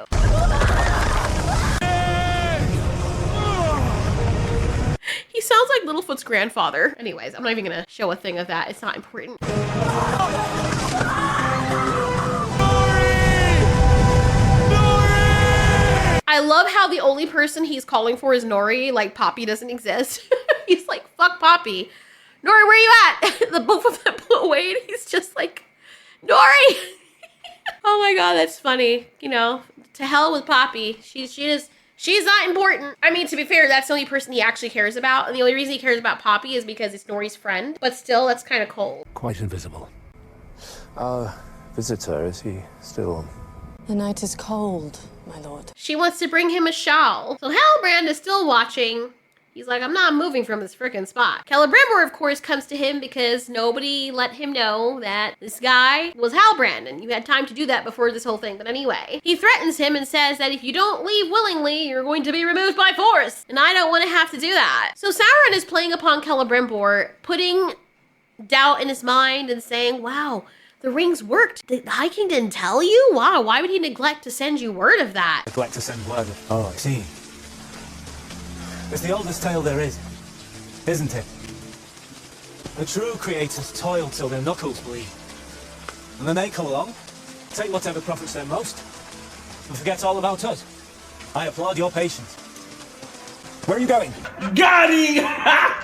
He sounds like Littlefoot's grandfather. Anyways, I'm not even gonna show a thing of that. It's not important. I love how the only person he's calling for is Nori, like Poppy doesn't exist. He's like, fuck Poppy. Nori, where you at? The both of them blew away and he's just like, Nori! Oh my god, that's funny. You know, to hell with Poppy. She's not important. I mean, to be fair, that's the only person he actually cares about. And the only reason he cares about Poppy is because it's Nori's friend. But still, that's kind of cold.
Quite invisible. Our visitor, is he still...
The night is cold, my lord.
She wants to bring him a shawl. So Halbrand is still watching. He's like, I'm not moving from this frickin' spot. Celebrimbor, of course, comes to him because nobody let him know that this guy was Halbrand, and you had time to do that before this whole thing. But anyway, he threatens him and says that if you don't leave willingly, you're going to be removed by force, and I don't want to have to do that. So Sauron is playing upon Celebrimbor, putting doubt in his mind and saying, wow, the rings worked. The High King didn't tell you? Wow, why would he neglect to send you word of that?
Neglect to send word of... Oh, I see. It's the oldest tale there is, isn't it? The true creators toil till their knuckles bleed. And then they come along, take whatever profits them most, and forget all about us. I applaud your patience. Where are you going?
Got him!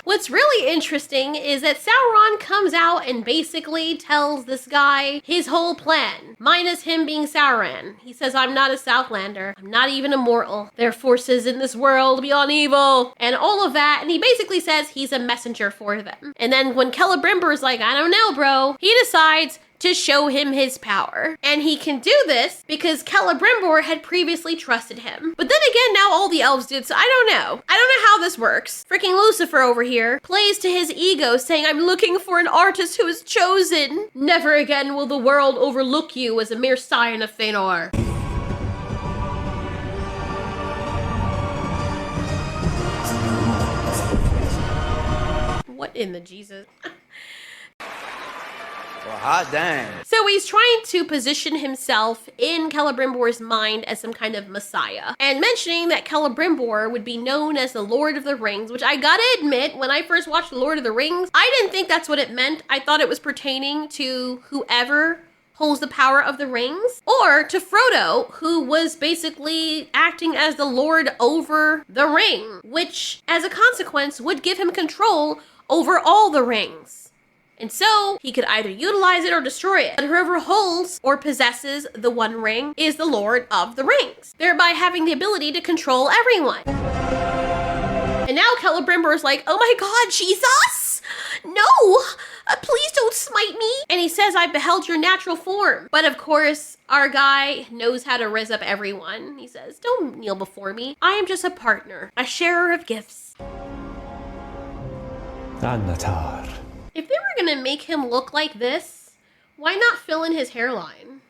What's really interesting is that Sauron comes out and basically tells this guy his whole plan, minus him being Sauron. He says, I'm not a Southlander. I'm not even immortal. There are forces in this world beyond evil, and all of that. And he basically says he's a messenger for them. And then when Celebrimbor's like, I don't know, bro, he decides to show him his power. And he can do this because Celebrimbor had previously trusted him. But then again, now all the elves did, so I don't know. I don't know how this works. Freaking Lucifer over here plays to his ego, saying, I'm looking for an artist who is chosen. Never again will the world overlook you as a mere scion of Fëanor. What in the Jesus?
Well, hot damn.
So he's trying to position himself in Celebrimbor's mind as some kind of messiah. And mentioning that Celebrimbor would be known as the Lord of the Rings, which I gotta admit, when I first watched The Lord of the Rings, I didn't think that's what it meant. I thought it was pertaining to whoever holds the power of the rings, or to Frodo, who was basically acting as the lord over the ring, which as a consequence would give him control over all the rings. And so he could either utilize it or destroy it. But whoever holds or possesses the One Ring is the Lord of the Rings, thereby having the ability to control everyone. And now Celebrimbor is like, oh my god, Jesus! No! Please don't smite me! And he says, I beheld your natural form. But of course, our guy knows how to rizz up everyone. He says, don't kneel before me. I am just a partner, a sharer of gifts.
Annatar.
If they were gonna make him look like this, why not fill in his hairline?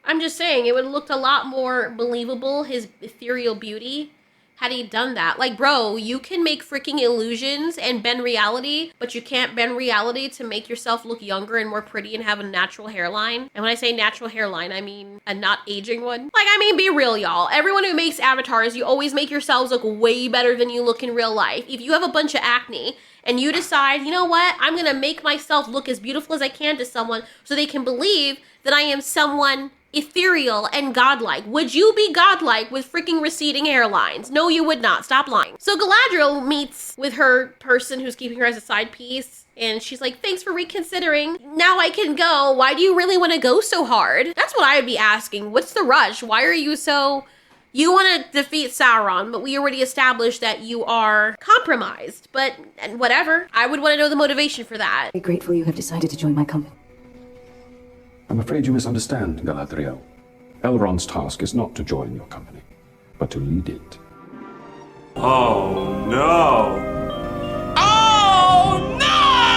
I'm just saying, it would have looked a lot more believable, his ethereal beauty, had he done that. Like, bro, you can make freaking illusions and bend reality, but you can't bend reality to make yourself look younger and more pretty and have a natural hairline. And when I say natural hairline, I mean a not aging one. Like, I mean, be real, y'all. Everyone who makes avatars, you always make yourselves look way better than you look in real life. If you have a bunch of acne, and you decide, you know what, I'm gonna make myself look as beautiful as I can to someone so they can believe that I am someone ethereal and godlike. Would you be godlike with freaking receding hairlines? No, you would not. Stop lying. So Galadriel meets with her person who's keeping her as a side piece, and she's like, thanks for reconsidering. Now I can go. Why do you really want to go so hard? That's what I would be asking. What's the rush? Why are you so You want to defeat Sauron, but we already established that you are compromised. But whatever. I would want to know the motivation for that.
I'm grateful you have decided to join my company.
I'm afraid you misunderstand, Galadriel. Elrond's task is not to join your company, but to lead it.
Oh, no!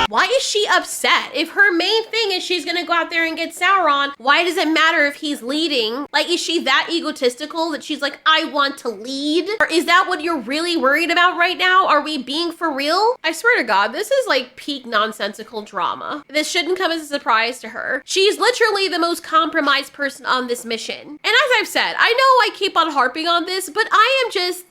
Why is she upset? If her main thing is she's gonna go out there and get Sauron, why does it matter if he's leading? Like, is she that egotistical that she's like, I want to lead? Or is that what you're really worried about right now? Are we being for real? I swear to God, this is like peak nonsensical drama. This shouldn't come as a surprise to her. She's literally the most compromised person on this mission. And as I've said, I know I keep on harping on this, but I am just...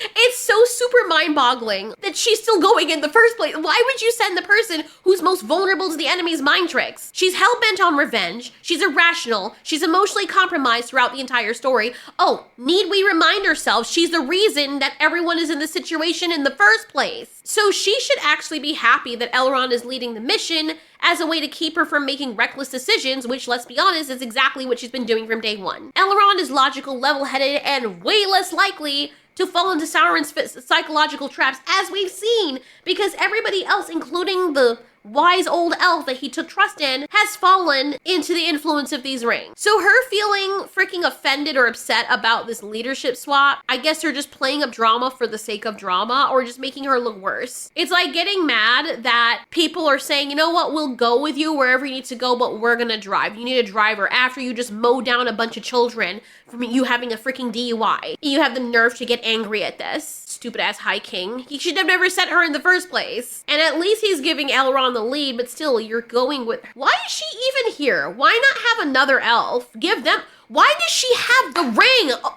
It's so super mind-boggling that she's still going in the first place. Why would you send the person who's most vulnerable to the enemy's mind tricks? She's hell-bent on revenge. She's irrational. She's emotionally compromised throughout the entire story. Oh, need we remind ourselves she's the reason that everyone is in this situation in the first place. So she should actually be happy that Elrond is leading the mission as a way to keep her from making reckless decisions, which, let's be honest, is exactly what she's been doing from day one. Elrond is logical, level-headed, and way less likely to fall into Sauron's psychological traps, as we've seen, because everybody else, including the wise old elf that he took trust in, has fallen into the influence of these rings. So her feeling freaking offended or upset about this leadership swap, I guess they're just playing up drama for the sake of drama, or just making her look worse. It's like getting mad that people are saying, you know what, we'll go with you wherever you need to go, but we're gonna drive. You need a driver after you just mow down a bunch of children from you having a freaking DUI. You have the nerve to get angry at this. Stupid ass High King. He should have never sent her in the first place. And at least he's giving Elrond the lead, but still, you're going with... Why is she even here? Why not have another elf? Give them... Why does she have the ring?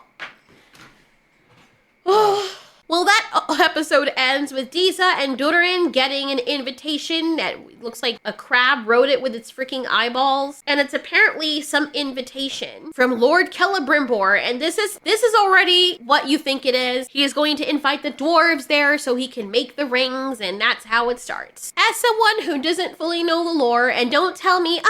Oh. Well, that episode ends with Disa and Durin getting an invitation that looks like a crab wrote it with its freaking eyeballs. And it's apparently some invitation from Lord Celebrimbor. And this is already what you think it is. He is going to invite the dwarves there so he can make the rings, and that's how it starts. As someone who doesn't fully know the lore, and don't tell me,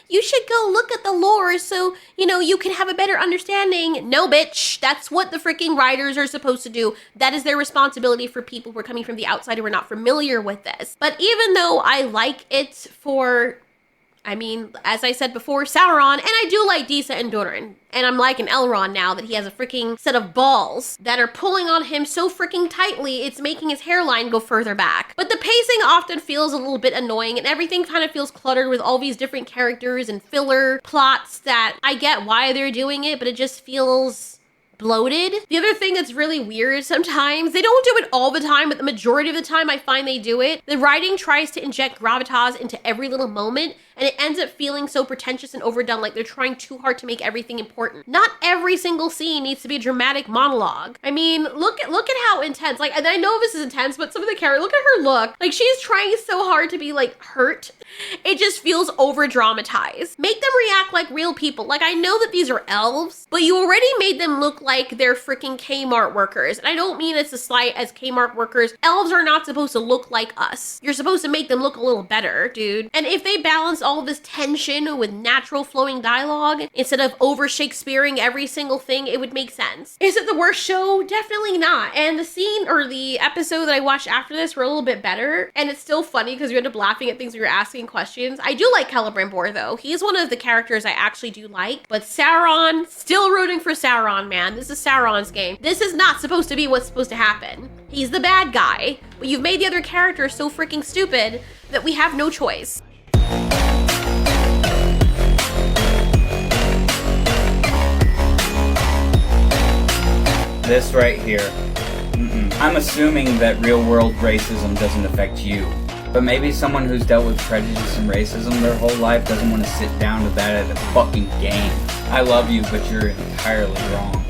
you should go look at the lore so, you can have a better understanding. No, bitch. That's what the freaking writers are supposed to do. That is their responsibility for people who are coming from the outside who are not familiar with this. But even though I like it for, as I said before, Sauron, and I do like Disa and Durin, and I'm liking Elrond now that he has a freaking set of balls that are pulling on him so freaking tightly, it's making his hairline go further back. But the pacing often feels a little bit annoying, and everything kind of feels cluttered with all these different characters and filler plots that I get why they're doing it, but it just feels bloated. The other thing that's really weird sometimes, they don't do it all the time, but the majority of the time I find they do it. The writing tries to inject gravitas into every little moment, and it ends up feeling so pretentious and overdone, like they're trying too hard to make everything important. Not every single scene needs to be a dramatic monologue. Look at how intense, and I know this is intense, but some of the characters, look at her look. Like, she's trying so hard to be, hurt. It just feels over dramatized. Make them react like real people. Like, I know that these are elves, but you already made them look like they're freaking Kmart workers. And I don't mean it's a slight as Kmart workers. Elves are not supposed to look like us. You're supposed to make them look a little better, dude. And if they balance all this tension with natural flowing dialogue instead of over Shakespeareing every single thing, it would make sense. Is it the worst show? Definitely not. And the scene or the episode that I watched after this were a little bit better. And it's still funny because you end up laughing at things when you're asking questions. I do like Celebrimbor though. He's one of the characters I actually do like. But Sauron, still rooting for Sauron, man. This is Sauron's game. This is not supposed to be what's supposed to happen. He's the bad guy, but you've made the other characters so freaking stupid that we have no choice.
This right here. I'm assuming that real-world racism doesn't affect you. But maybe someone who's dealt with prejudice and racism their whole life doesn't want to sit down to that at a fucking game. I love you, but you're entirely wrong.